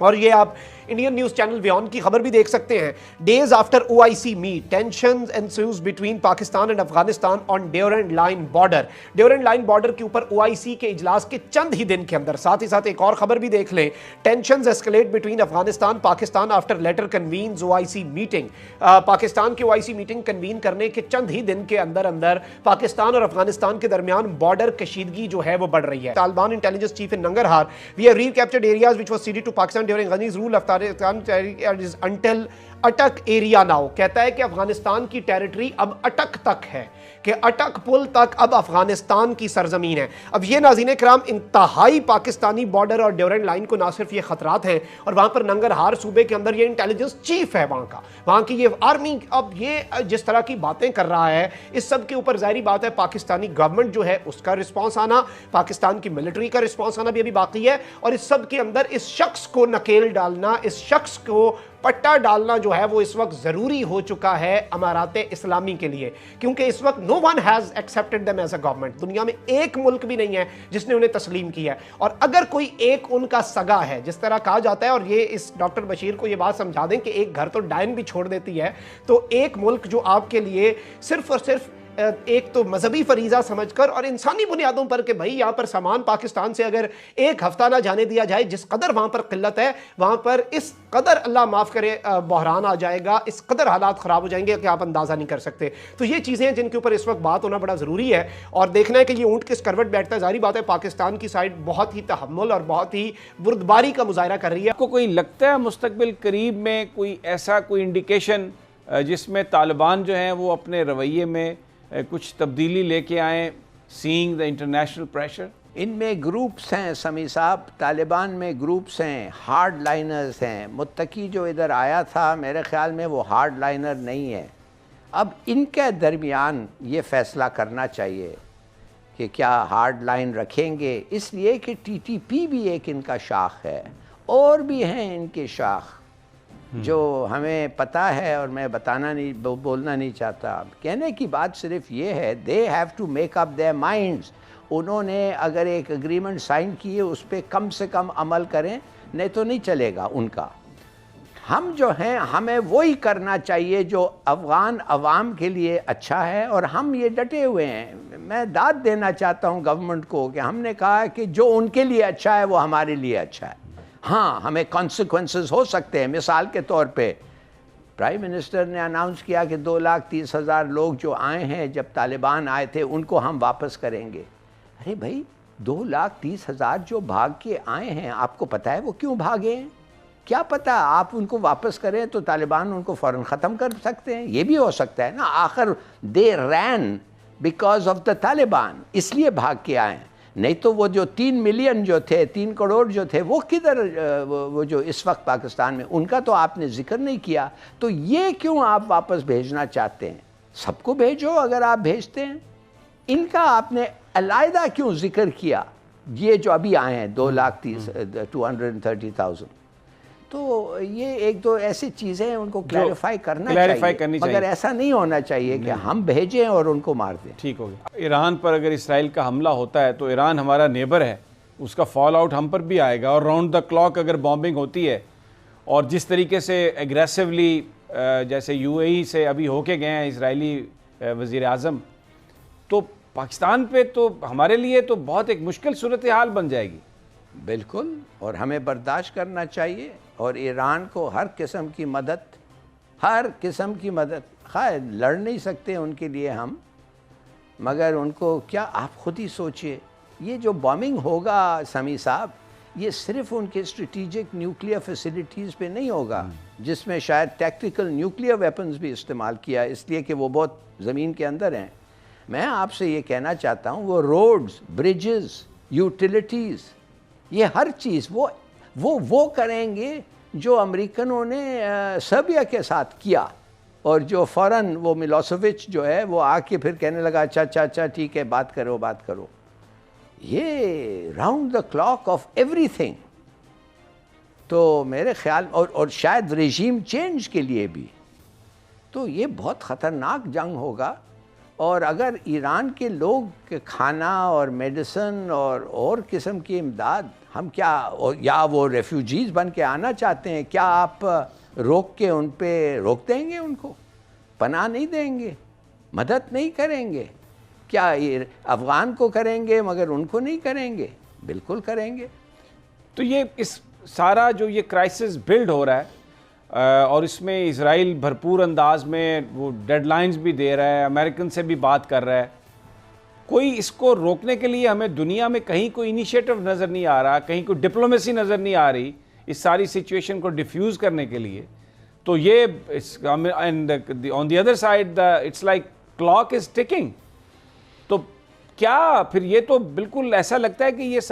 اور یہ آپ انڈین نیوز چینل ویون کی خبر بھی دیکھ سکتے ہیں. Days after OIC meet tensions ensues between Pakistan and Afghanistan on Durand line border. Durand line border کے اوپر OIC کے اجلاس کے چند ہی دن کے اندر ساتھ ہی ساتھ ایک اور خبر بھی دیکھ لیں. Tensions escalate between Afghanistan Pakistan after later convenes OIC meeting. Pakistan کی OIC میٹنگ کنوین کرنے کے چند ہی دن کے اندر اندر پاکستان اور افغانستان کے درمیان بارڈر کشیدگی جو ہے وہ بڑھ رہی ہے. Taliban intelligence chief in Nangarhar: we have recaptured areas which was ceded to Pakistan during Ghani's rule of until Attock area now. کہتا ہے کہ افغانستان کی ٹیریٹری اب اٹک تک ہے، کہ اٹک پل تک اب افغانستان کی سرزمین ہے. اب یہ ناظرین کرام انتہائی پاکستانی بارڈر اور ڈیورنڈ لائن کو نہ صرف یہ خطرات ہیں، اور وہاں پر ننگرہار صوبے کے اندر یہ انٹیلیجنس چیف ہے وہاں کی یہ آرمی، اب یہ جس طرح کی باتیں کر رہا ہے، اس سب کے اوپر ظاہری بات ہے پاکستانی گورنمنٹ جو ہے اس کا رسپانس آنا، پاکستان کی ملٹری کا رسپانس آنا بھی ابھی باقی ہے. اور اس سب کے اندر اس شخص کو نکیل ڈالنا، اس شخص کو پٹا ڈالنا جو ہے وہ اس وقت ضروری ہو چکا ہے امارات اسلامی کے لیے، کیونکہ اس وقت no one has accepted them as a government. دنیا میں ایک ملک بھی نہیں ہے جس نے انہیں تسلیم کیا ہے. اور اگر کوئی ایک ان کا سگا ہے، جس طرح کہا جاتا ہے، اور یہ اس ڈاکٹر بشیر کو یہ بات سمجھا دیں کہ ایک گھر تو ڈائن بھی چھوڑ دیتی ہے، تو ایک ملک جو آپ کے لیے صرف اور صرف ایک تو مذہبی فریضہ سمجھ کر اور انسانی بنیادوں پر کہ بھائی یہاں پر سامان پاکستان سے اگر ایک ہفتہ نہ جانے دیا جائے، جس قدر وہاں پر قلت ہے، وہاں پر اس قدر اللہ معاف کرے بحران آ جائے گا، اس قدر حالات خراب ہو جائیں گے کہ آپ اندازہ نہیں کر سکتے. تو یہ چیزیں ہیں جن کے اوپر اس وقت بات ہونا بڑا ضروری ہے، اور دیکھنا ہے کہ یہ اونٹ کس کروٹ بیٹھتا ہے. ظاہری بات ہے پاکستان کی سائڈ بہت ہی تحمل اور بہت ہی بردباری کا مظاہرہ کر رہی ہے. آپ کو کوئی لگتا ہے مستقبل قریب میں کوئی ایسا کوئی انڈیکیشن جس میں طالبان جو ہیں وہ اپنے رویے میں کچھ تبدیلی لے کے آئیں، سینگ دا انٹرنیشنل پریشر؟ ان میں گروپس ہیں سمیع صاحب، طالبان میں گروپس ہیں، ہارڈ لائنرز ہیں. متقی جو ادھر آیا تھا میرے خیال میں وہ ہارڈ لائنر نہیں ہے. اب ان کے درمیان یہ فیصلہ کرنا چاہیے کہ کیا ہارڈ لائن رکھیں گے، اس لیے کہ TTP بھی ایک ان کا شاخ ہے، اور بھی ہیں ان کے شاخ جو ہمیں پتہ ہے اور میں بولنا نہیں چاہتا. کہنے کی بات صرف یہ ہے they have to make up their minds. انہوں نے اگر ایک اگریمنٹ سائن کی ہے اس پہ کم سے کم عمل کریں، نہیں تو نہیں چلے گا ان کا. ہم جو ہیں ہمیں وہی کرنا چاہیے جو افغان عوام کے لیے اچھا ہے، اور ہم یہ ڈٹے ہوئے ہیں. میں داد دینا چاہتا ہوں گورنمنٹ کو کہ ہم نے کہا کہ جو ان کے لیے اچھا ہے وہ ہمارے لیے اچھا ہے. ہاں ہمیں کانسیکوینسز ہو سکتے ہیں. مثال کے طور پہ پرائم منسٹر نے اناؤنس کیا کہ 2,30,000 لوگ جو آئے ہیں جب طالبان آئے تھے ان کو ہم واپس کریں گے. ارے بھائی 2,30,000 جو بھاگ کے آئے ہیں، آپ کو پتہ ہے وہ کیوں بھاگے ہیں؟ کیا پتہ آپ ان کو واپس کریں تو طالبان ان کو فوراً ختم کر سکتے ہیں. یہ بھی ہو سکتا ہے نا. آخر دے رین بیکاز آف دا طالبان، اس لیے بھاگ کے آئے ہیں. نہیں تو وہ جو 3 ملین جو تھے، 3 کروڑ جو تھے، وہ کدھر، وہ جو اس وقت پاکستان میں، ان کا تو آپ نے ذکر نہیں کیا. تو یہ کیوں آپ واپس بھیجنا چاہتے ہیں؟ سب کو بھیجو اگر آپ بھیجتے ہیں. ان کا آپ نے علیحدہ کیوں ذکر کیا؟ یہ جو ابھی آئے ہیں 230,000. تو یہ ایک دو ایسی چیزیں ان کو کلیریفائی کرنا چاہیے، مگر ایسا نہیں ہونا چاہیے کہ ہم بھیجیں اور ان کو مار دیں. ٹھیک ہو گیا. ایران پر اگر اسرائیل کا حملہ ہوتا ہے تو ایران ہمارا نیبر ہے، اس کا فال آؤٹ ہم پر بھی آئے گا. اور راؤنڈ دا کلاک اگر بامبنگ ہوتی ہے اور جس طریقے سے ایگریسولی جیسے UAE سے ابھی ہو کے گئے ہیں اسرائیلی وزیر اعظم، تو پاکستان پہ تو ہمارے لیے تو بہت ایک مشکل صورتحال بن جائے گی. بالکل، اور ہمیں برداشت کرنا چاہیے، اور ایران کو ہر قسم کی مدد، خیر لڑ نہیں سکتے ان کے لیے ہم، مگر ان کو کیا، آپ خود ہی سوچئے یہ جو بامنگ ہوگا سمیع صاحب، یہ صرف ان کے اسٹریٹیجک نیوکلیئر فیسلٹیز پہ نہیں ہوگا، جس میں شاید ٹیکٹیکل نیوکلیئر ویپنز بھی استعمال کیا، اس لیے کہ وہ بہت زمین کے اندر ہیں. میں آپ سے یہ کہنا چاہتا ہوں وہ روڈز، بریجز، یوٹیلیٹیز، یہ ہر چیز وہ کریں گے جو امریکنوں نے سربیا کے ساتھ کیا، اور جو فوراً وہ ملوسوچ جو ہے وہ آ کے پھر کہنے لگا اچھا ٹھیک ہے بات کرو. یہ round the clock of every thing. تو میرے خیال اور شاید ریجیم چینج کے لیے بھی، تو یہ بہت خطرناک جنگ ہوگا. اور اگر ایران کے لوگ کھانا اور میڈیسن اور قسم کی امداد ہم کیا، یا وہ ریفیوجیز بن کے آنا چاہتے ہیں، کیا آپ روک کے ان پہ روک دیں گے؟ ان کو پناہ نہیں دیں گے، مدد نہیں کریں گے؟ کیا افغان کو کریں گے مگر ان کو نہیں کریں گے؟ بالکل کریں گے۔ تو یہ اس سارا جو یہ کرائسس بلڈ ہو رہا ہے اور اس میں اسرائیل بھرپور انداز میں وہ ڈیڈ لائنز بھی دے رہا ہے، امریکن سے بھی بات کر رہا ہے، کوئی اس کو روکنے کے لیے ہمیں دنیا میں کہیں کوئی انیشیٹو نظر نہیں آ رہا، کہیں کوئی ڈپلومیسی نظر نہیں آ رہی اس ساری سچویشن کو ڈیفیوز کرنے کے لیے؟ تو یہ on the other side it's like clock is ticking. تو کیا پھر یہ تو بالکل ایسا لگتا ہے کہ یہ سب